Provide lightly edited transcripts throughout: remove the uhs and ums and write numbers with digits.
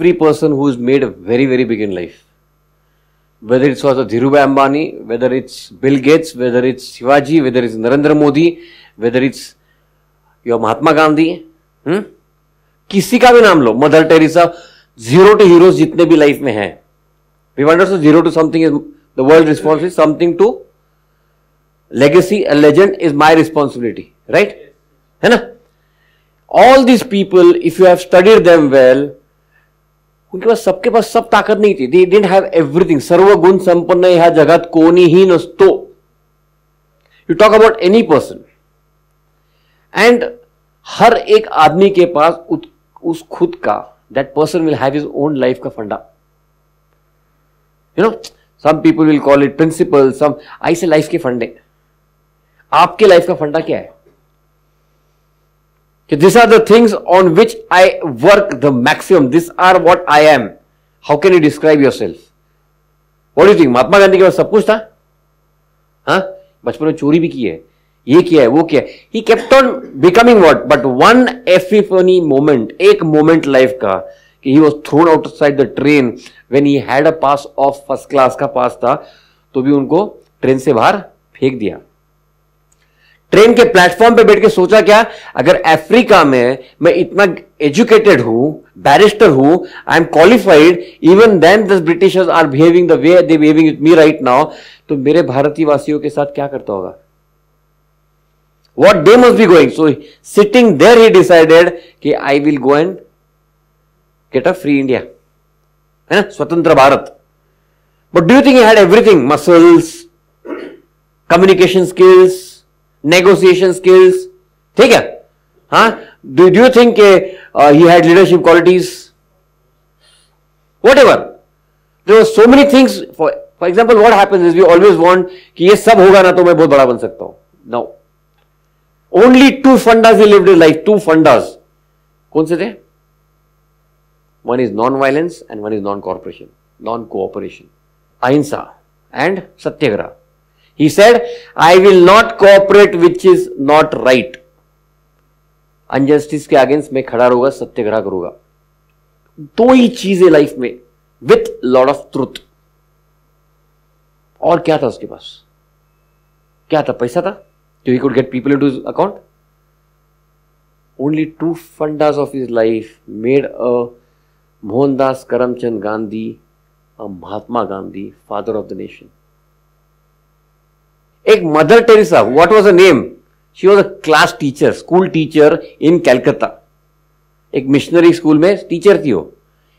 every person who's made very, very big in life, whether it's also Dhirubhai Ambani, whether it's Bill Gates, whether it's Shivaji, whether it's Narendra Modi, whether it's your Mahatma Gandhi, किसी का भी नाम लो, mother Teresa, zero to heroes जितने भी life में हैं, we want to zero to something is the world responsibility, something to legacy, a legend is my responsibility, right? है ना? All these people, if you have studied them well, उनके पास सबके पास सब ताकत नहीं थी. They didn't have everything. सर्वगुण संपन्न ह्या जगात कोणीही नसतो. You talk about any person. And हर एक आदमी के पास उस खुद का, that person will have his own life का फंडा. You know, some people will call it principle, some ऐसे लाइफ के फंडे. आपके लाइफ का फंडा क्या है? These are the things on which I work the maximum. These are what I am. How can you describe yourself? What do you think? Mahatma Gandhi के पास सब कुछ था? हाँ, बचपन में चोरी भी की है, ये किया है, वो किया है. He kept on becoming what? But one epiphany moment, एक moment life का, कि he was thrown outside the train when he had a pass of first class का पास था, तो भी उनको ट्रेन से बाहर फेंक दिया. ट्रेन के प्लेटफॉर्म पे बैठ के सोचा क्या, अगर अफ्रीका में मैं इतना एजुकेटेड हूं, बैरिस्टर हूं, I am qualified, even then the Britishers are behaving the way they behaving with me right now, तो मेरे भारतीय वासियों के साथ क्या करता होगा? What they must be going. So sitting there he decided कि I will go and get a free India, है ना, स्वतंत्र Bharat. But do you think he had everything? Muscles, communication skills, negotiation skills, ठीक है? हाँ, do you think he had leadership qualities? Whatever, there were so many things. For example, what happens is we always want कि ये सब होगा ना तो मैं बहुत बड़ा बन सकता हूं. No, only two fundas he lived his life. Two fundas कौन से थे? One is non violence and one is non corporation, non cooperation. Ahimsa and satyagraha. He said, I will not cooperate which is not right. Injustice के against में खड़ा रहूंगा, सत्याग्रह करूंगा. दो ही चीजें लाइफ में, विथ लॉट ऑफ ट्रुथ. और क्या था उसके पास? क्या था? पैसा था, so he could get people into his account. Only two fundas of his life made a Mohandas Karamchand Gandhi, a Mahatma Gandhi, father of the nation. एक mother Teresa, what was her name? She was a class teacher, school teacher इन कलकत्ता. एक missionary school में teacher थी वो.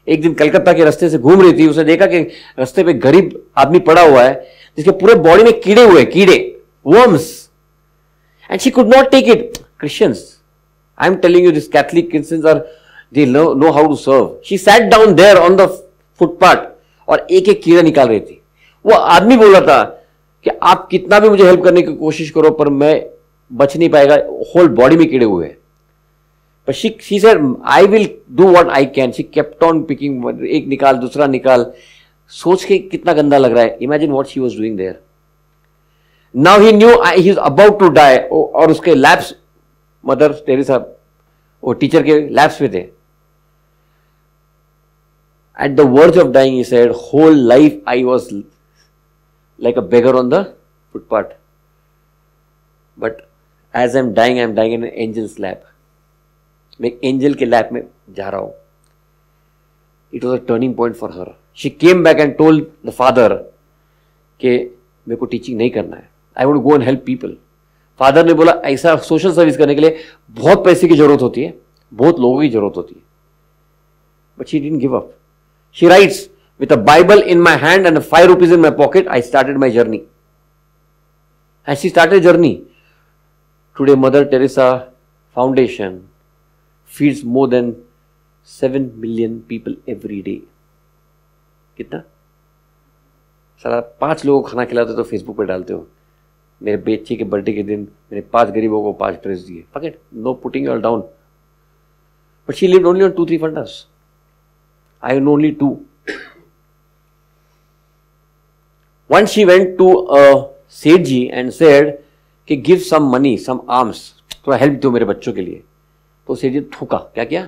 एक दिन कलकत्ता के रास्ते से घूम रही थी, उसने देखा कि रास्ते पे गरीब आदमी पड़ा हुआ है जिसके पूरे बॉडी में कीड़े हुए, कीड़े, worms, and she could not take it. Christians, I am telling you, this Catholic Christians are, they know how to serve. She sat down there on the footpath और एक एक कीड़ा निकाल रही थी. वो आदमी बोल रहा था कि आप कितना भी मुझे हेल्प करने की कोशिश करो पर मैं बच नहीं पाएगा, होल बॉडी में कीड़े हुए हैं. But she said, I will do what I can. She kept on picking, एक निकाल, दूसरा निकाल. सोच के कितना गंदा लग रहा है. Imagine what she was doing there. Now he knew he is about to die. और उसके लैब्स, मदर टेरेसा वो टीचर के लैब्स पे थे. At the verge of dying, he said, whole life I was like a beggar on the footpath. But as I'm dying in an angel's lap. मैं एक angel के lab में जा रहा हूं. It was a turning point for her. She came back and told the father कि मेरे को टीचिंग नहीं करना है. I want to go and help people. Father ने बोला ऐसा सोशल सर्विस करने के लिए बहुत पैसे की जरूरत होती है, बहुत लोगों की जरूरत होती है. But she didn't give up. She writes, with a Bible in my hand and 5 rupees in my pocket, I started my journey. And she started a journey. Today, Mother Teresa Foundation feeds more than 7 million people every day. कितना? सारा 5 लोगों को खाना खिलाते हो तो Facebook पे डालते हो. मेरे बच्चे के बर्थडे के दिन मैंने 5 गरीबों को 5 ड्रेस दिए. Forget, no putting you all down. But she lived only on 2-3 fundas. I know only 2. Once she went to a Sethji and said कि give some money, some alms, थोड़ा हेल्प दो मेरे बच्चों के लिए. तो सेठ जी थूका. क्या किया?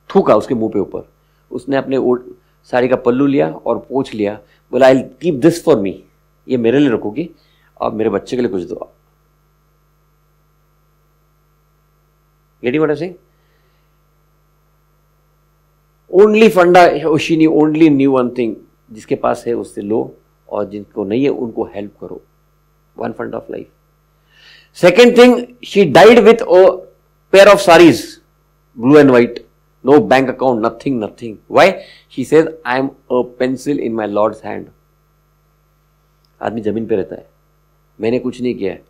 थूका उसके मुंह पे ऊपर. उसने अपने साड़ी का पल्लू लिया और पोंछ लिया, बोला I keep this for me, ये मेरे लिए रखोगी और मेरे बच्चे के लिए कुछ दो. Getting what I'm saying? Only फंडा, she only knew one thing, जिसके पास है उससे लो और जिनको नहीं है उनको हेल्प करो. One fund of life. Second thing, she died with a pair of saris, blue and white. No bank account, nothing. Why? She says, I am a pencil in my Lord's hand. आदमी जमीन पे रहता है, मैंने कुछ नहीं किया है.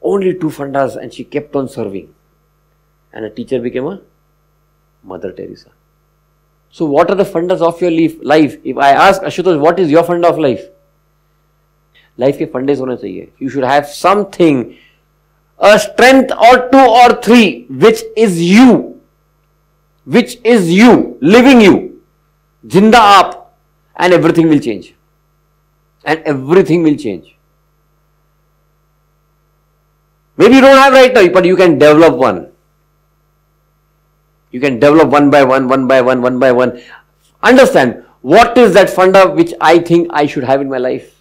Only 2 fundas and she kept on serving. And a teacher became a Mother Teresa. So what are the fundas of your life? If I ask Ashutosh, what is your funda of life? Life के fundas होने चाहिए. You should have something, a strength or 2 or 3, which is you, living you, जिंदा आप, and everything will change. Maybe you don't have right now, but you can develop one. You can develop one by one. Understand what is that funda which I think I should have in my life.